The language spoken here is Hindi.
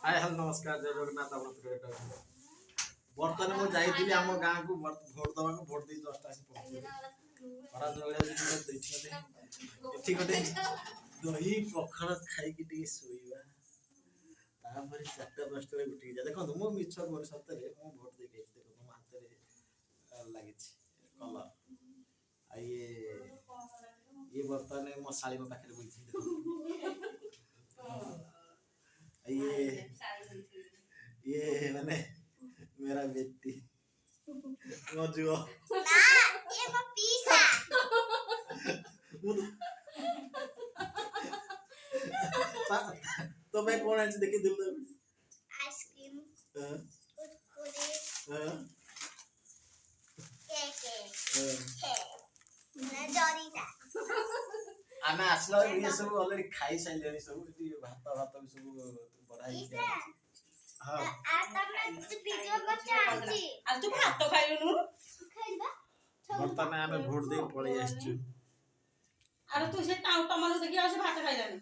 हाय हेलो नमस्कार जय जगन्नाथ आपण क्रिएटर बर्तमान मु जाइथिली हम गांव को वोट दवा को वोट दे 10 टा से पहुंची बड़ा जोड़े एठी गटे दही पखड़ खाई की टी सोईबा तापर 4टा 5टा रे उठी जा देखो मु मिछ कोन सतरे मु वोट दे गई देखो मो हाथ रे लागि कलर आ ये बर्तमान मो साली को पाखरे बोलथि ये मैंने मेरा बेटी मो जुओ ना ये मो पीसा तो मैं कौन आज देखी दिल आइसक्रीम कुरकुरे केक ना जरीटा आमे आसला ये सब ऑलरेडी खाई साइलेनी सब इति भात भात भी सब बढाई हां आ तमे वीडियो करते आछि आ तू भात खाइलुनु खाइबा बर्तमान आमे भोट दे पळै आछछु अरे तू से टाउ टमाटर देखि आसे भात खाइलानी